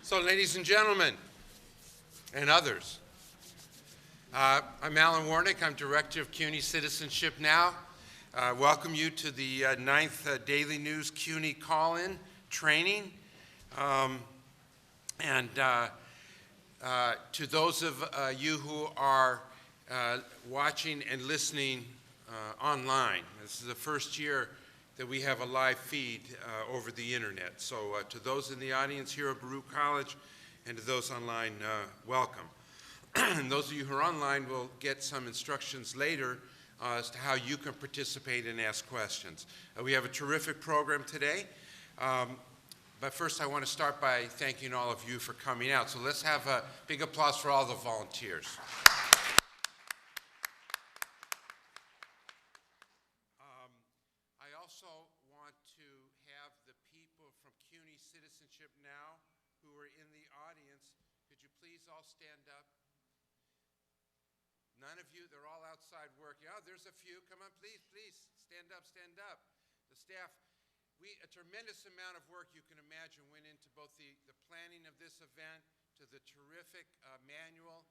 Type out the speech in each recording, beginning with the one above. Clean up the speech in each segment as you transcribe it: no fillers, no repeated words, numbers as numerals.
So, ladies and gentlemen, and others, I'm Allan Wernick. I'm Director of CUNY Citizenship now. Welcome you to the 9th Daily News CUNY call-in training. To those of you who are watching and listening online, this is the first year that we have a live feed over the internet. So to those in the audience here at Baruch College and to those online, welcome. And those of you who are online will get some instructions later as to how you can participate and ask questions. We have a terrific program today. But first I want to start by thanking all of you for coming out. So let's have a big applause for all the volunteers. I also want to have the people from CUNY Citizenship now who are in the audience. Could you please all stand up? None of you, they're all outside working. Oh, there's a few. Come on, please, stand up, stand up. The staff, a tremendous amount of work you can imagine went into both the planning of this event to the terrific manual.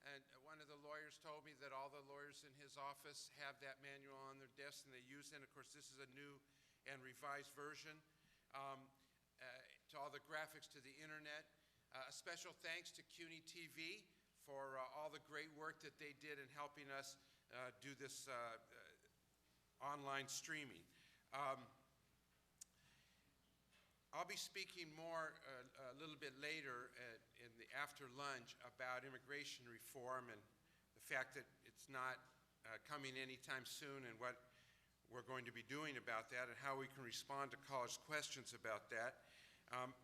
And one of the lawyers told me that all the lawyers in his office have that manual on their desks and they use it. And of course, this is a new and revised version. To all the graphics, to the internet. A special thanks to CUNY TV for all the great work that they did in helping us do this online streaming. I'll be speaking more a little bit later in the after lunch about immigration reform and the fact that it's not coming anytime soon and what we're going to be doing about that and how we can respond to college questions about that.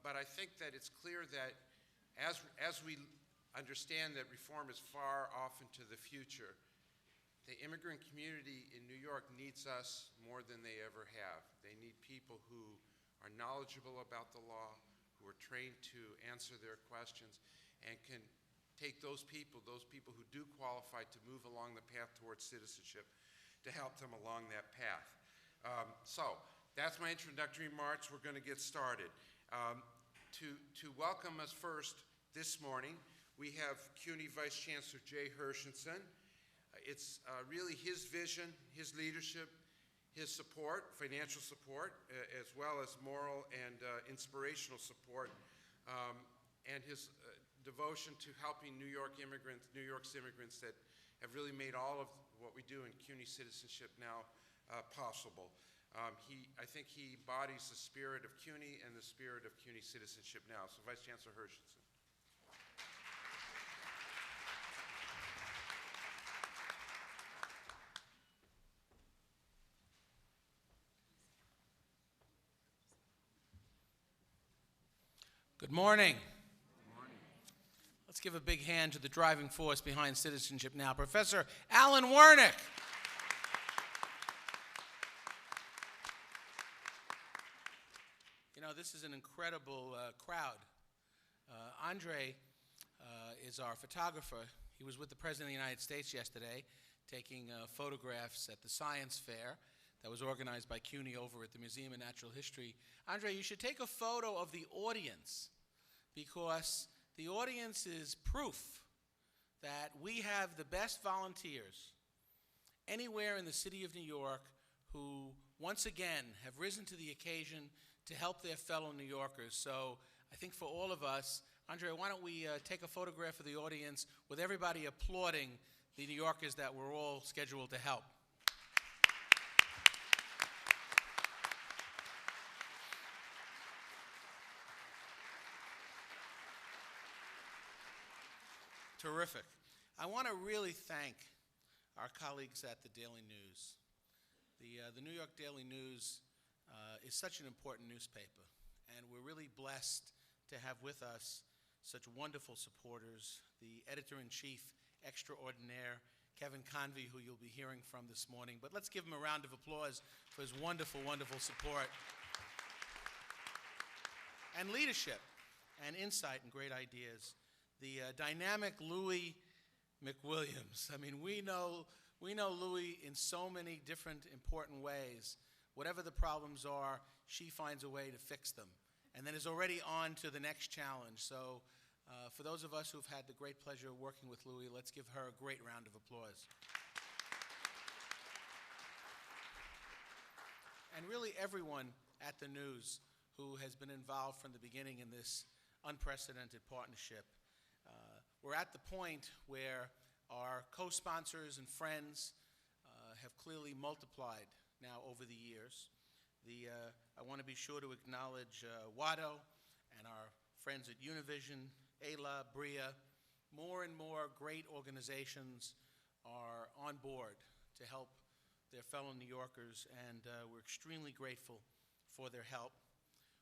But I think that it's clear that as we understand that reform is far off into the future, the immigrant community in New York needs us more than they ever have. They need people who are knowledgeable about the law, who are trained to answer their questions, and can take those people who do qualify to move along the path towards citizenship, to help them along that path. So that's my introductory remarks. We're going to get started. To welcome us first this morning, we have CUNY Vice Chancellor Jay Hershenson. It's really his vision, his leadership, his support, financial support, as well as moral and inspirational support, and his devotion to helping New York's immigrants that have really made all of what we do in CUNY Citizenship now possible. I think he embodies the spirit of CUNY and the spirit of CUNY Citizenship now. So Vice Chancellor Hershenson. Good morning. Good morning. Let's give a big hand to the driving force behind Citizenship Now, Professor Allan Wernick. You know, this is an incredible crowd. Andre is our photographer. He was with the President of the United States yesterday taking photographs at the science fair that was organized by CUNY over at the Museum of Natural History. Andre, you should take a photo of the audience because the audience is proof that we have the best volunteers anywhere in the city of New York who once again have risen to the occasion to help their fellow New Yorkers. So I think for all of us, Andre, why don't we take a photograph of the audience with everybody applauding the New Yorkers that we're all scheduled to help. Terrific. I want to really thank our colleagues at the Daily News. The New York Daily News is such an important newspaper, and we're really blessed to have with us such wonderful supporters. The editor-in-chief extraordinaire, Kevin Convey, who you'll be hearing from this morning. But let's give him a round of applause for his wonderful, wonderful support and leadership and insight and great ideas. The dynamic Louis McWilliams. I mean, we know Louis in so many different important ways. Whatever the problems are, she finds a way to fix them. and then is already on to the next challenge. So for those of us who've had the great pleasure of working with Louie, let's give her a great round of applause. And really everyone at the News who has been involved from the beginning in this unprecedented partnership. We're at the point where our co-sponsors and friends have clearly multiplied now over the years. I want to be sure to acknowledge Wado and our friends at Univision, Ayla, Bria. More and more great organizations are on board to help their fellow New Yorkers, and we're extremely grateful for their help.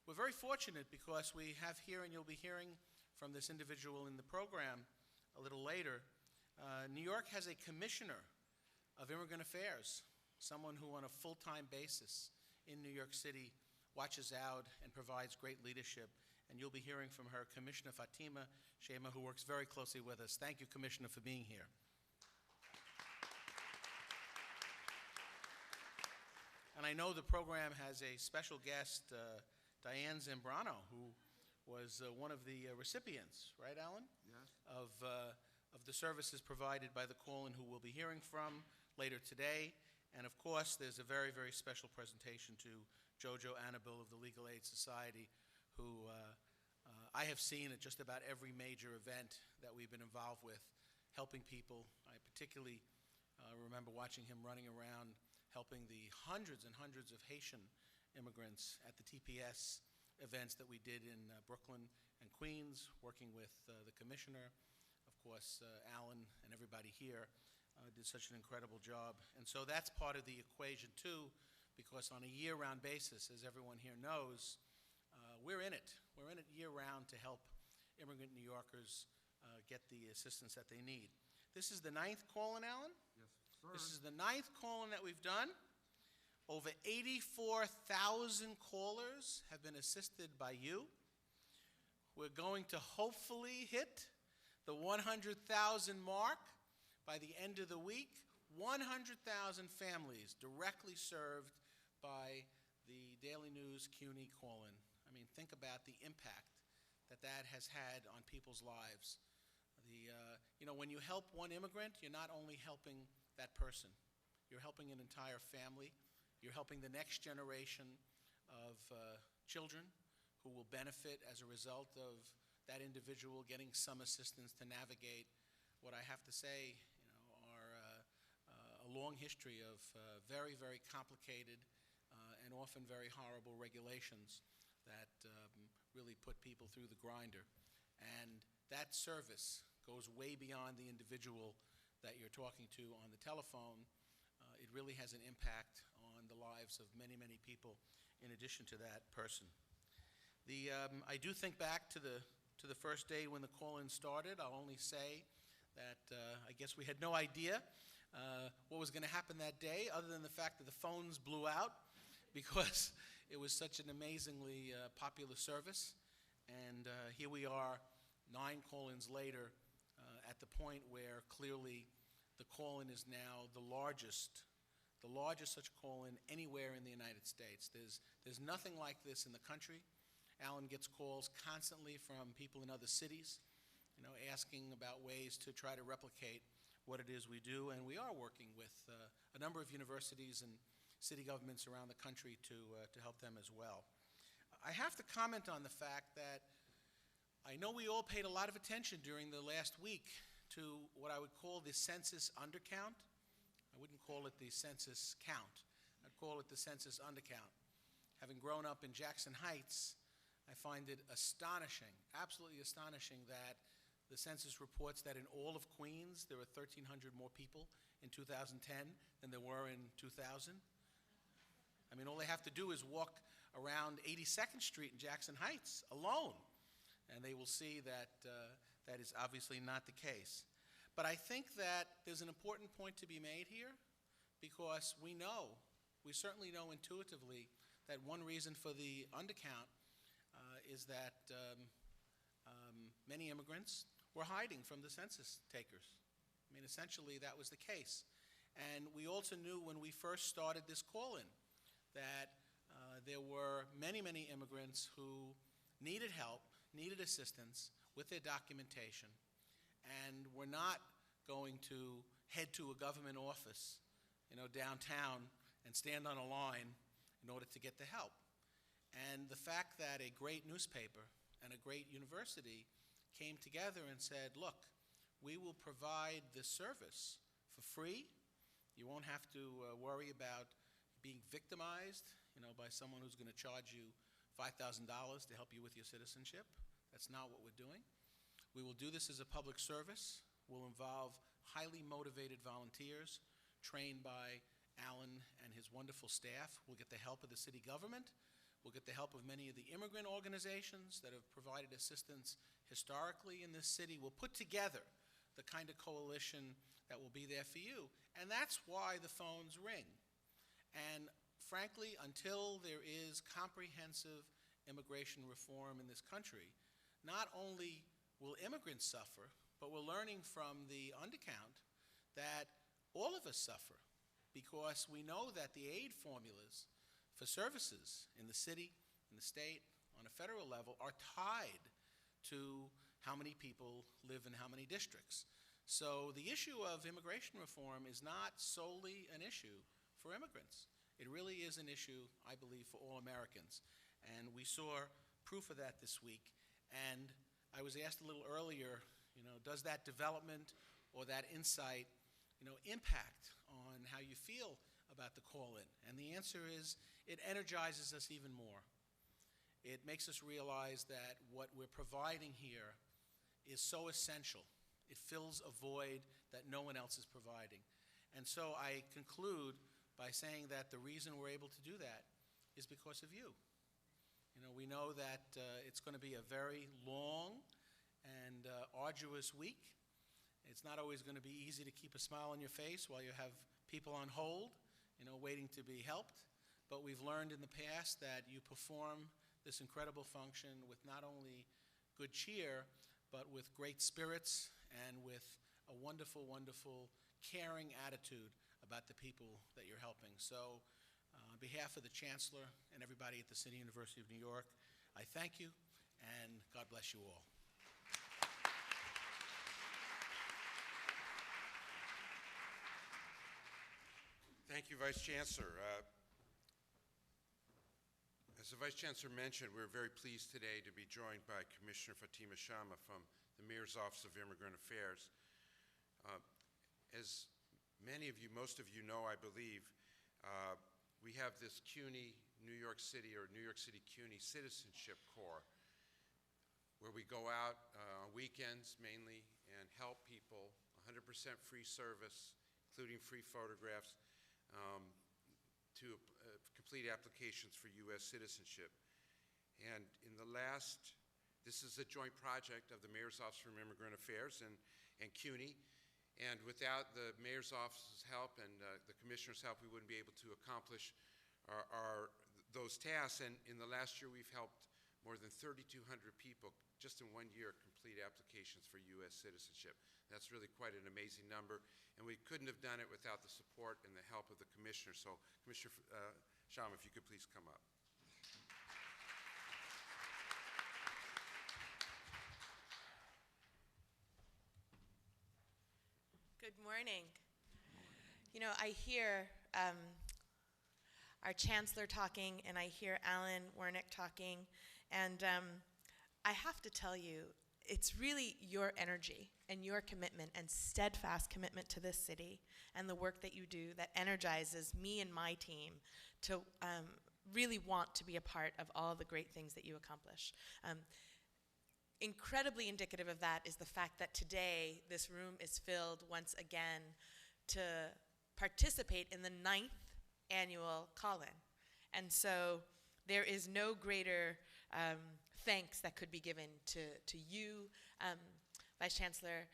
We're very fortunate because we have here, and you'll be hearing from this individual in the program a little later, New York has a commissioner of immigrant affairs, someone who on a full-time basis in New York City watches out and provides great leadership. And you'll be hearing from her, Commissioner Fatima Shema, who works very closely with us. Thank you, Commissioner, for being here. And I know the program has a special guest, Diane Zambrano, who was one of the recipients, right, Allan? Yes. Of the services provided by the call-in, who we'll be hearing from later today. And of course, there's a very, very special presentation to Jojo Annabelle of the Legal Aid Society, who I have seen at just about every major event that we've been involved with, helping people. I particularly remember watching him running around helping the hundreds and hundreds of Haitian immigrants at the TPS events that we did in Brooklyn and Queens, working with the commissioner. Of course, Allan and everybody here did such an incredible job. And so that's part of the equation too, because on a year-round basis, as everyone here knows, we're in it. We're in it year-round to help immigrant New Yorkers get the assistance that they need. This is the 9th call-in, Allan? Yes, sir. This is the 9th call-in that we've done. Over 84,000 callers have been assisted by you. We're going to hopefully hit the 100,000 mark by the end of the week. 100,000 families directly served by the Daily News CUNY call-in. I mean, think about the impact that that has had on people's lives. You know, when you help one immigrant, you're not only helping that person. You're helping an entire family. You're helping the next generation of children who will benefit as a result of that individual getting some assistance to navigate what I have to say, you know, are a long history of very, very complicated and often very horrible regulations that really put people through the grinder. And that service goes way beyond the individual that you're talking to on the telephone. It really has an impact on the lives of many, many people in addition to that person. I do think back to the first day when the call-in started. I'll only say that I guess we had no idea what was going to happen that day, other than the fact that the phones blew out because it was such an amazingly popular service. And here we are, 9 call-ins later, at the point where clearly the call-in is now the largest such call-in anywhere in the United States. There's nothing like this in the country. Allan gets calls constantly from people in other cities, you know, asking about ways to try to replicate what it is we do, and we are working with a number of universities and city governments around the country to help them as well. I have to comment on the fact that I know we all paid a lot of attention during the last week to what I would call the census undercount. I wouldn't call it the census count. I'd call it the census undercount. Having grown up in Jackson Heights, I find it astonishing, absolutely astonishing, that the census reports that in all of Queens there were 1,300 more people in 2010 than there were in 2000. I mean, all they have to do is walk around 82nd Street in Jackson Heights alone, and they will see that that is obviously not the case. But I think that there's an important point to be made here, because we certainly know intuitively that one reason for the undercount is that many immigrants were hiding from the census takers. I mean, essentially that was the case. And we also knew when we first started this call-in that there were many, many immigrants who needed help, needed assistance with their documentation, and were not going to head to a government office, downtown and stand on a line in order to get the help. And the fact that a great newspaper and a great university came together and said, look, we will provide this service for free. You won't have to worry about being victimized, by someone who's going to charge you $5,000 to help you with your citizenship. That's not what we're doing. We will do this as a public service. We'll involve highly motivated volunteers trained by Allan and his wonderful staff. We'll get the help of the city government. We'll get the help of many of the immigrant organizations that have provided assistance historically in this city. We'll put together the kind of coalition that will be there for you. And that's why the phones ring. And frankly, until there is comprehensive immigration reform in this country, not only will immigrants suffer, but we're learning from the undercount that all of us suffer, because we know that the aid formulas for services in the city, in the state, on a federal level are tied to how many people live in how many districts. So the issue of immigration reform is not solely an issue for immigrants. It really is an issue, I believe, for all Americans. And we saw proof of that this week. And I was asked a little earlier, does that development or that insight, impact on how you feel about the call-in? And the answer is, it energizes us even more. It makes us realize that what we're providing here is so essential. It fills a void that no one else is providing. And so I conclude by saying that the reason we're able to do that is because of you. We know that it's going to be a very long and arduous week. It's not always going to be easy to keep a smile on your face while you have people on hold, waiting to be helped. But we've learned in the past that you perform this incredible function with not only good cheer, but with great spirits and with a wonderful, wonderful, caring attitude about the people that you're helping. So on behalf of the Chancellor and everybody at the City University of New York, I thank you, and God bless you all. Thank you, Vice Chancellor. As the Vice Chancellor mentioned, we're very pleased today to be joined by Commissioner Fatima Shama from the Mayor's Office of Immigrant Affairs. As many of you, most of you know, I believe, we have this CUNY New York City, or New York City CUNY Citizenship Corps, where we go out on weekends mainly and help people, 100% free service, including free photographs, to complete applications for U.S. citizenship. And in the this is a joint project of the Mayor's Office for Immigrant Affairs and CUNY. And without the Mayor's Office's help and the Commissioner's help, we wouldn't be able to accomplish those tasks. And in the last year, we've helped more than 3,200 people just in 1 year complete applications for U.S. citizenship. That's really quite an amazing number. And we couldn't have done it without the support and the help of the Commissioner. So, Commissioner Shama, if you could please come up. Good morning. I hear our Chancellor talking, and I hear Allan, Wernick talking, and I have to tell you, it's really your energy and your commitment and steadfast commitment to this city and the work that you do that energizes me and my team to really want to be a part of all the great things that you accomplish. Incredibly indicative of that is the fact that today this room is filled once again to participate in the 9th annual call-in. And so there is no greater thanks that could be given to you, Vice Chancellor,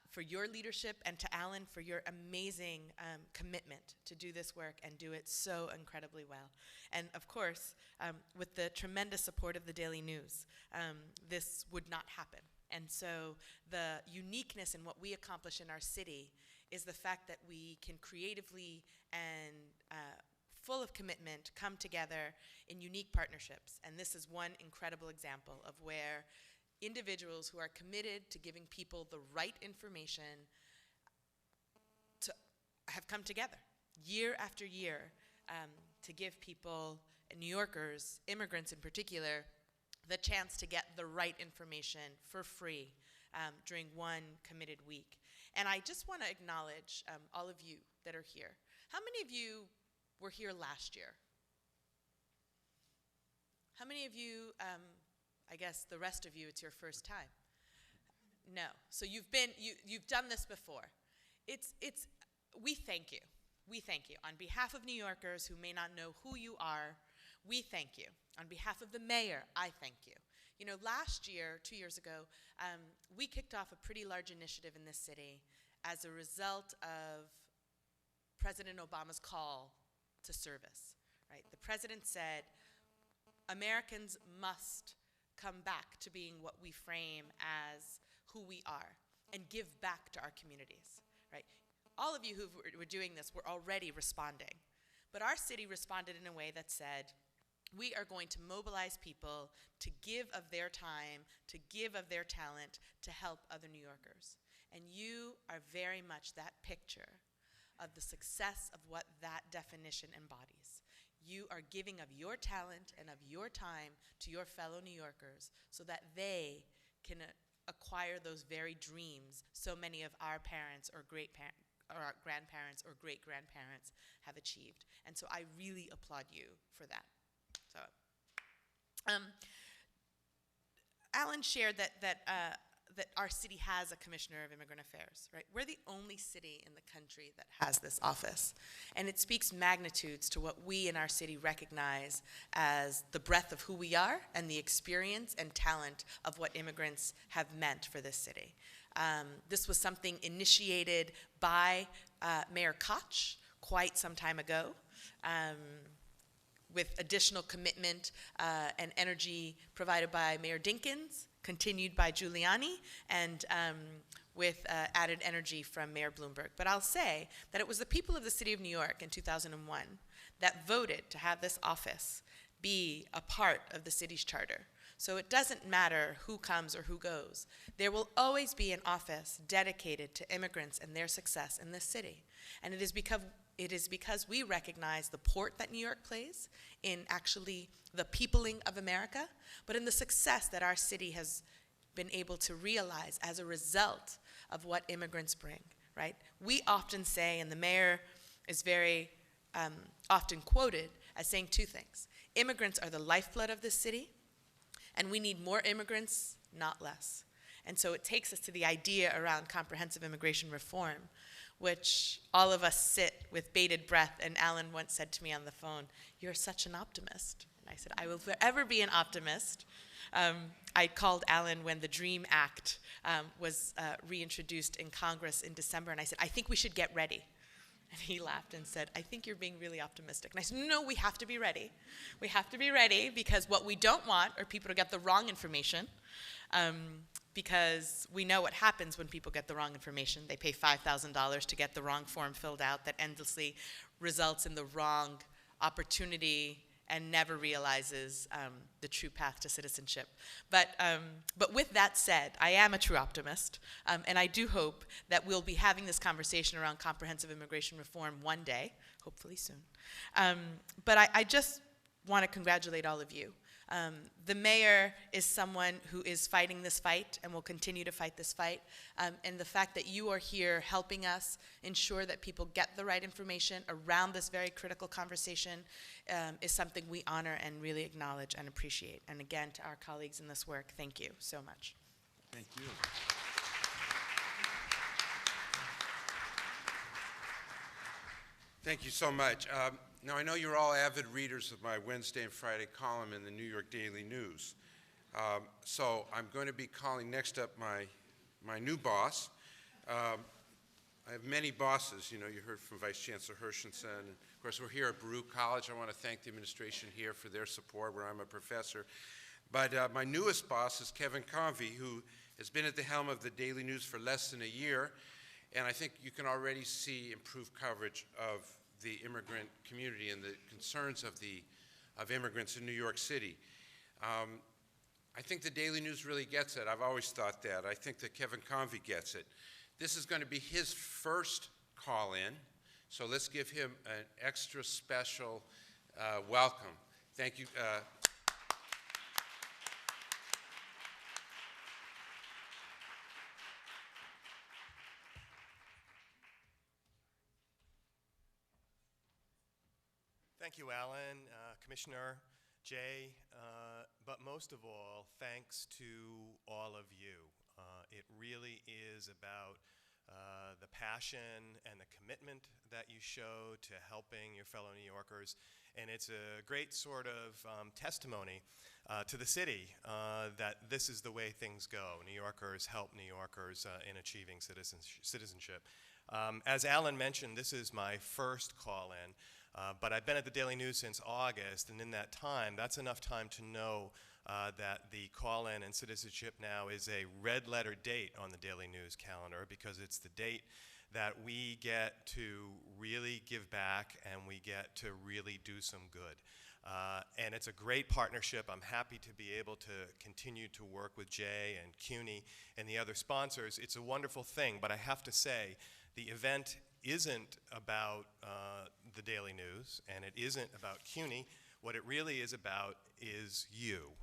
for your leadership, and to Allan for your amazing commitment to do this work and do it so incredibly well. And of course, with the tremendous support of the Daily News, this would not happen. And so the uniqueness in what we accomplish in our city is the fact that we can creatively and full of commitment, come together in unique partnerships. And this is one incredible example of where individuals who are committed to giving people the right information have come together year after year to give people, New Yorkers, immigrants in particular, the chance to get the right information for free during one committed week. And I just want to acknowledge all of you that are here. How many of you were here last year? How many of you, I guess the rest of you, it's your first time? No. So you've done this before. We thank you. We thank you. On behalf of New Yorkers who may not know who you are, we thank you. On behalf of the mayor, I thank you. You know, last year, 2 years ago, we kicked off a pretty large initiative in this city as a result of President Obama's call to service, right? The president said, Americans must come back to being what we frame as who we are and give back to our communities, right? All of you who were doing this were already responding, but our city responded in a way that said, we are going to mobilize people to give of their time, to give of their talent, to help other New Yorkers. And you are very much that picture of the success of what that definition embodies. You are giving of your talent and of your time to your fellow New Yorkers so that they can acquire those very dreams so many of our parents or our grandparents or great-grandparents have achieved. And so I really applaud you for that. So, Allan shared that our city has a Commissioner of Immigrant Affairs, right? We're the only city in the country that has this office. And it speaks magnitudes to what we in our city recognize as the breadth of who we are and the experience and talent of what immigrants have meant for this city. This was something initiated by Mayor Koch quite some time ago, with additional commitment and energy provided by Mayor Dinkins, continued by Giuliani, and with added energy from Mayor Bloomberg. But I'll say that it was the people of the city of New York in 2001 that voted to have this office be a part of the city's charter. So it doesn't matter who comes or who goes. There will always be an office dedicated to immigrants and their success in this city. And it is because we recognize the part that New York plays in actually the peopling of America, but in the success that our city has been able to realize as a result of what immigrants bring, right? We often say, and the mayor is very often quoted as saying two things. Immigrants are the lifeblood of this city, and we need more immigrants, not less. And so it takes us to the idea around comprehensive immigration reform, which all of us sit with bated breath. And Allan once said to me on the phone, "You're such an optimist." And I said, "I will forever be an optimist." I called Allan when the DREAM Act was reintroduced in Congress in December, and I said, "I think we should get ready." And he laughed and said, "I think you're being really optimistic." And I said, "No, we have to be ready. We have to be ready because what we don't want are people to get the wrong information, because we know what happens when people get the wrong information. They pay $5,000 to get the wrong form filled out that endlessly results in the wrong opportunity and never realizes the true path to citizenship." But with that said, I am a true optimist, and I do hope that we'll be having this conversation around comprehensive immigration reform one day, hopefully soon. But I just want to congratulate all of you. The mayor is someone who is fighting this fight and will continue to fight this fight. And the fact that you are here helping us ensure that people get the right information around this very critical conversation is something we honor and really acknowledge and appreciate. And again, to our colleagues in this work, thank you so much. Thank you. Thank you so much. Now, I know you're all avid readers of my Wednesday and Friday column in the New York Daily News. So I'm going to be calling next up my new boss. I have many bosses. You know, you heard from Vice Chancellor Hershenson. And of course, we're here at Baruch College. I want to thank the administration here for their support where I'm a professor. But my newest boss is Kevin Convey, who has been at the helm of the Daily News for less than a year. And I think you can already see improved coverage of the immigrant community and the concerns of immigrants in New York City. I think the Daily News really gets it. I've always thought that. I think that Kevin Convey gets it. This is going to be his first call-in, so let's give him an extra special welcome. Thank you. Thank you, Allan, Commissioner Jay, but most of all, thanks to all of you. It really is about the passion and the commitment that you show to helping your fellow New Yorkers, and it's a great sort of testimony to the city that this is the way things go. New Yorkers help New Yorkers in achieving citizenship. As Allan mentioned, this is my first call-in. But I've been at the Daily News since August, and in that time, that's enough time to know that the call-in and citizenship now is a red-letter date on the Daily News calendar, because it's the date that we get to really give back and we get to really do some good. And it's a great partnership. I'm happy to be able to continue to work with Jay and CUNY and the other sponsors. It's a wonderful thing, but I have to say, the event isn't about the Daily News, and it isn't about CUNY. What it really is about is you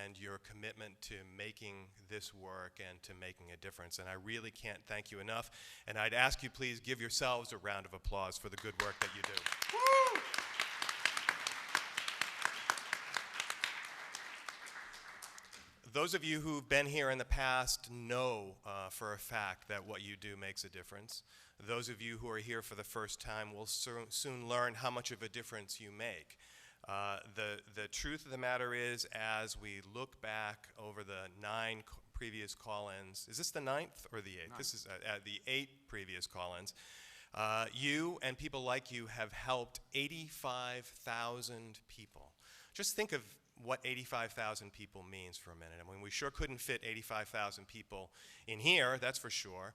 and your commitment to making this work and to making a difference. And I really can't thank you enough. And I'd ask you please give yourselves a round of applause for the good work that you do. Woo! Those of you who've been here in the past know for a fact that what you do makes a difference. Those of you who are here for the first time will soon learn how much of a difference you make. The truth of the matter is, as we look back over the 9 previous call-ins, is this the 9th or the 8th? 9th. This is the 8 previous call-ins. You and people like you have helped 85,000 people. Just think of what 85,000 people means for a minute. I mean, we sure couldn't fit 85,000 people in here, that's for sure.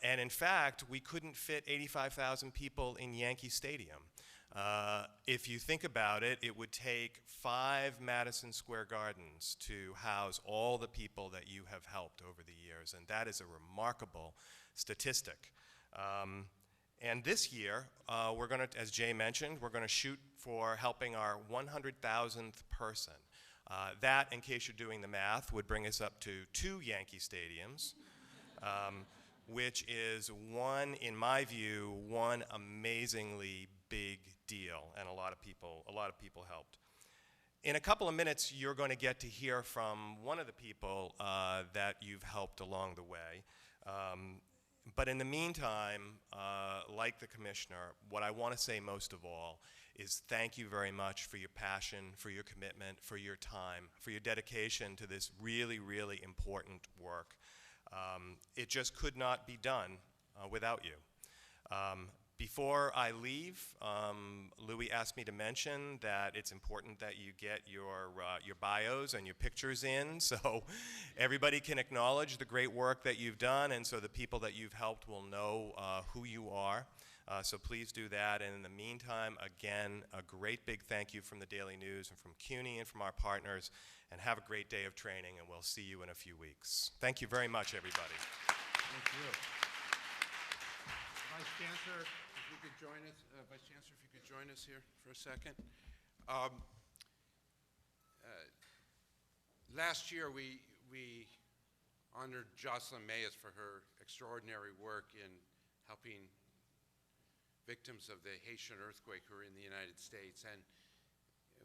And in fact, we couldn't fit 85,000 people in Yankee Stadium. If you think about it, it would take 5 Madison Square Gardens to house all the people that you have helped over the years, and that is a remarkable statistic. And this year, we're going to, as Jay mentioned, we're going to shoot for helping our 100,000th person. That, in case you're doing the math, would bring us up to 2 Yankee stadiums, which is one, in my view, one amazingly big deal, and a lot of people helped. In a couple of minutes, you're going to get to hear from one of the people that you've helped along the way. But in the meantime, like the Commissioner, what I want to say most of all is thank you very much for your passion, for your commitment, for your time, for your dedication to this really, really important work. It just could not be done without you. Before I leave, Louis asked me to mention that it's important that you get your bios and your pictures in so everybody can acknowledge the great work that you've done, and so the people that you've helped will know who you are. So please do that. And in the meantime, again, a great big thank you from the Daily News and from CUNY and from our partners, and have a great day of training, and we'll see you in a few weeks. Thank you very much, everybody. Thank you. Vice Chancellor, if you could join us. Vice Chancellor, if you could join us here for a second. Last year, we honored Jocelyn Mayes for her extraordinary work in helping victims of the Haitian earthquake who are in the United States. And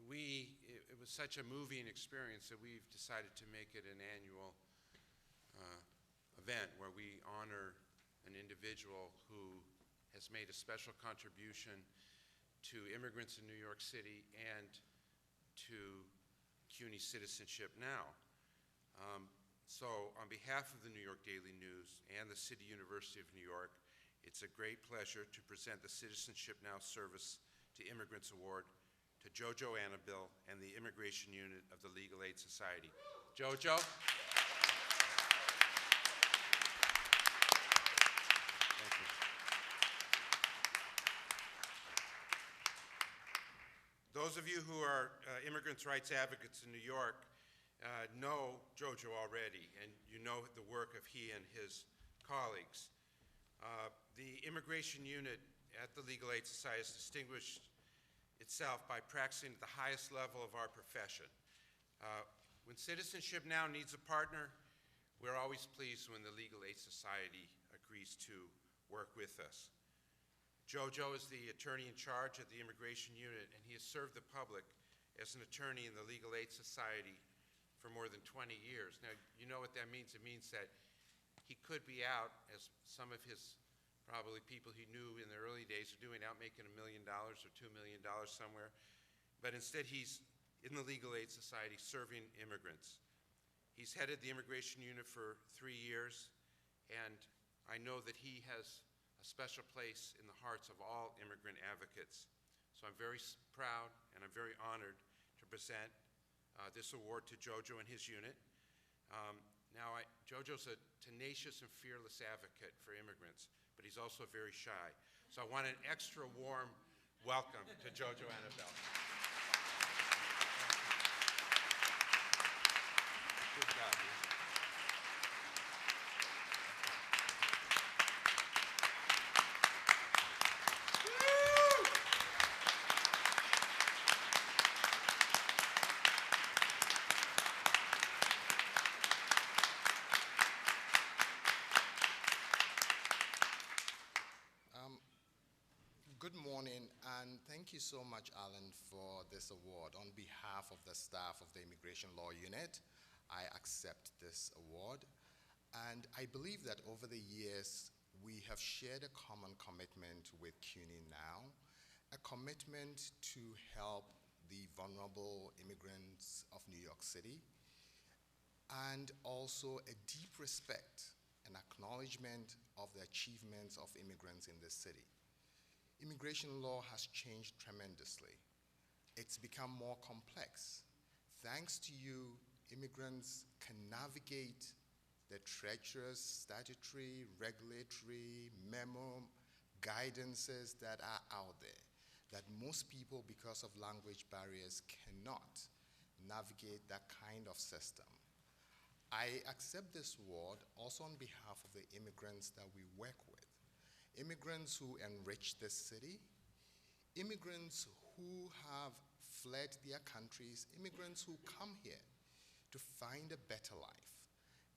it was such a moving experience that we've decided to make it an annual event where we honor an individual who has made a special contribution to immigrants in New York City and to CUNY Citizenship now. So on behalf of the New York Daily News and the City University of New York, it's a great pleasure to present the Citizenship Now Service to Immigrants Award to Jojo Annabelle and the Immigration Unit of the Legal Aid Society. Jojo. Thank you. Those of you who are immigrants' rights advocates in New York know Jojo already, and you know the work of he and his colleagues. The immigration unit at the Legal Aid Society has distinguished itself by practicing at the highest level of our profession. When Citizenship now needs a partner, we're always pleased when the Legal Aid Society agrees to work with us. Jojo is the attorney in charge of the immigration unit, and he has served the public as an attorney in the Legal Aid Society for more than 20 years. Now, you know what that means. It means that he could be out, as some of his probably people he knew in the early days are doing, out making $1 million or $2 million somewhere. But instead, he's in the Legal Aid Society serving immigrants. He's headed the immigration unit for 3 years, and I know that he has a special place in the hearts of all immigrant advocates. So I'm very proud and I'm very honored to present this award to Jojo and his unit. Jojo's a tenacious and fearless advocate for immigrants, but he's also very shy. So I want an extra warm welcome to Jojo Annabelle. Good job, man. Good morning, and thank you so much, Allan, for this award. On behalf of the staff of the Immigration Law Unit, I accept this award, and I believe that over the years, we have shared a common commitment with CUNY now, a commitment to help the vulnerable immigrants of New York City, and also a deep respect and acknowledgement of the achievements of immigrants in this city. Immigration law has changed tremendously. It's become more complex. Thanks to you, immigrants can navigate the treacherous statutory, regulatory, memo guidances that are out there, that most people, because of language barriers, cannot navigate that kind of system. I accept this award also on behalf of the immigrants that we work with. Immigrants who enrich this city, immigrants who have fled their countries, immigrants who come here to find a better life,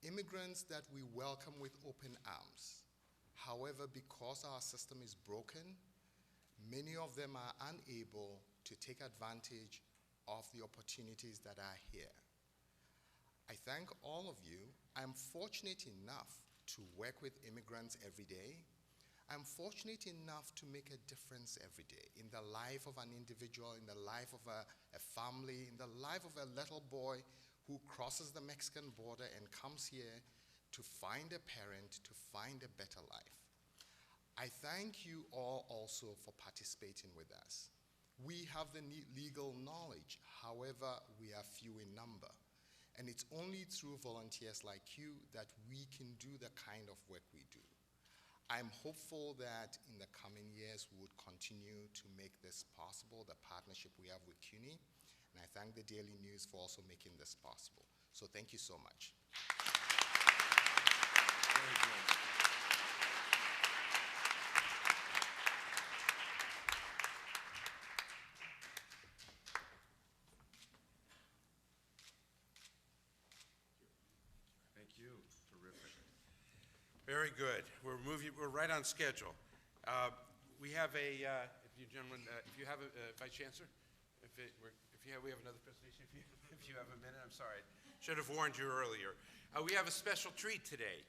immigrants that we welcome with open arms. However, because our system is broken, many of them are unable to take advantage of the opportunities that are here. I thank all of you. I'm fortunate enough to work with immigrants every day. I'm fortunate enough to make a difference every day in the life of an individual, in the life of a family, in the life of a little boy who crosses the Mexican border and comes here to find a parent, to find a better life. I thank you all also for participating with us. We have the legal knowledge, however, we are few in number. And it's only through volunteers like you that we can do the kind of work we do. I'm hopeful that in the coming years we would continue to make this possible, the partnership we have with CUNY, and I thank the Daily News for also making this possible. So thank you so much. Very good. Thank you. Terrific. Very good. We're right on schedule. We have if you gentlemen, if you have a Vice Chancellor, we have another presentation. If you have a minute, I'm sorry, should have warned you earlier. We have a special treat today.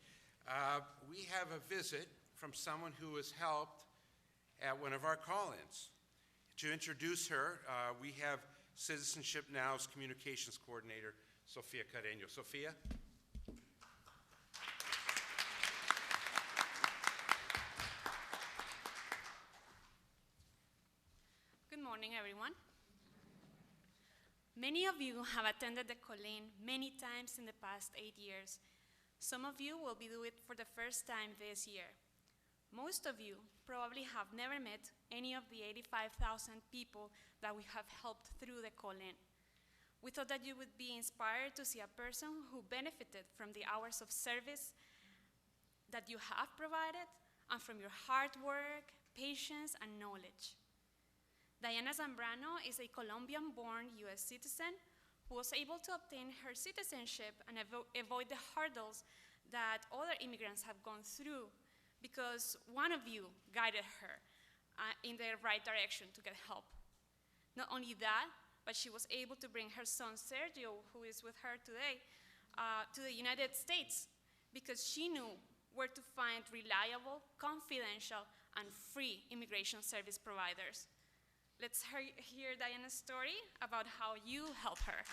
We have a visit from someone who has helped at one of our call-ins. To introduce her, we have Citizenship Now's Communications Coordinator, Sofia Carreño. Sofia? Good morning, everyone. Many of you have attended the call-in many times in the past 8 years. Some of you will be doing it for the first time this year. Most of you probably have never met any of the 85,000 people that we have helped through the call-in. We thought that you would be inspired to see a person who benefited from the hours of service that you have provided and from your hard work, patience, and knowledge. Diana Zambrano is a Colombian-born U.S. citizen who was able to obtain her citizenship and avoid the hurdles that other immigrants have gone through because one of you guided her in the right direction to get help. Not only that, but she was able to bring her son Sergio, who is with her today, to the United States because she knew where to find reliable, confidential, and free immigration service providers. Let's hear Diana's story about how you helped her.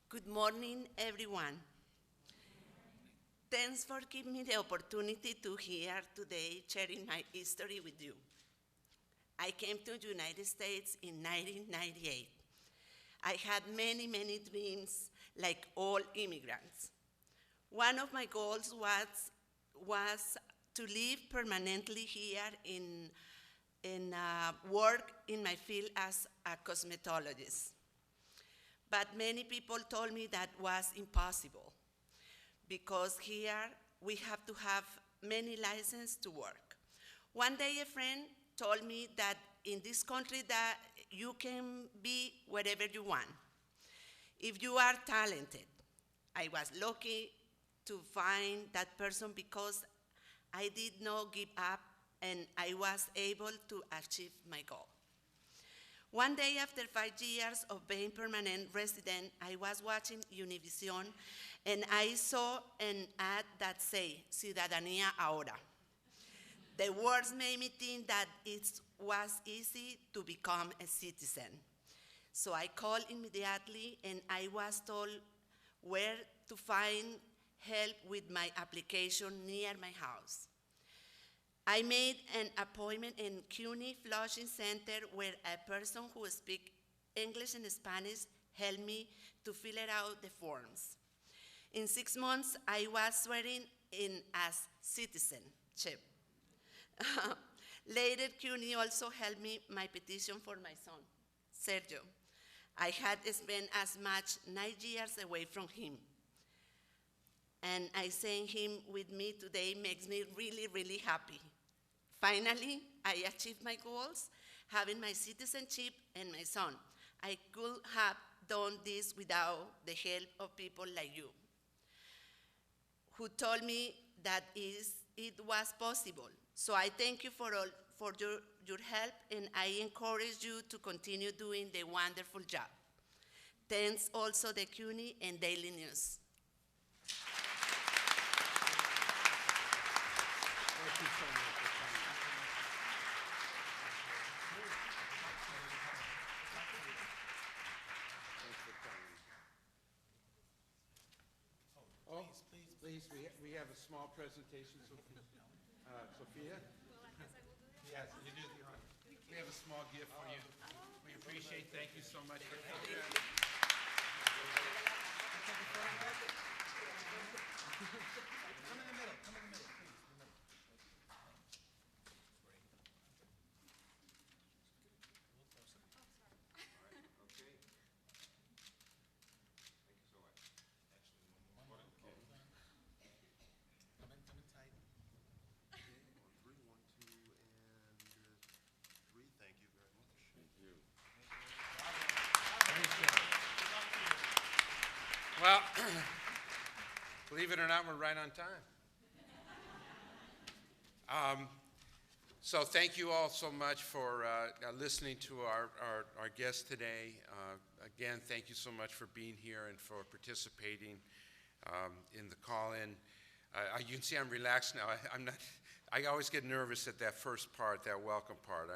Good morning, everyone. Thanks for giving me the opportunity to here today sharing my history with you. I came to the United States in 1998. I had many, many dreams like all immigrants. One of my goals was to live permanently here and work in my field as a cosmetologist. But many people told me that was impossible because here we have to have many licenses to work. One day a friend told me that in this country that you can be wherever you want if you are talented. I was lucky to find that person because I did not give up and I was able to achieve my goal. One day after 5 years of being permanent resident, I was watching Univision and I saw an ad that said, Ciudadanía Ahora. The words made me think that it was easy to become a citizen. So I called immediately and I was told where to find help with my application near my house. I made an appointment in CUNY Flushing Center where a person who speaks English and Spanish helped me to fill out the forms. In 6 months, I was swearing in as citizenship. Later, CUNY also helped me my petition for my son, Sergio. I had spent as much 9 years away from him. And I saying him with me today makes me really, really happy. Finally, I achieved my goals, having my citizenship and my son. I could have done this without the help of people like you, who told me that it was possible. So I thank you for your help, and I encourage you to continue doing the wonderful job. Thanks also the CUNY and Daily News. Thank you so much. Please, we have a small presentation, Sophia. Sophia? Yes, you do. We have a small gift for you. We appreciate. Thank you so much for coming. Come in the middle. Come in the middle, please. Well, believe it or not, we're right on time. So thank you all so much for listening to our guest today. Again, thank you so much for being here and for participating in the call-in. You can see I'm relaxed now. I always get nervous at that first part, that welcome part.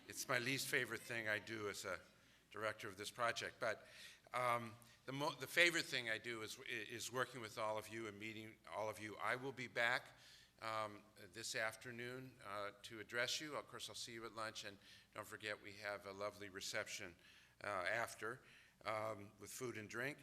It's my least favorite thing I do as a director of this project. But the favorite thing I do is working with all of you and meeting all of you. I will be back this afternoon to address you. Of course, I'll see you at lunch, and don't forget we have a lovely reception after with food and drink.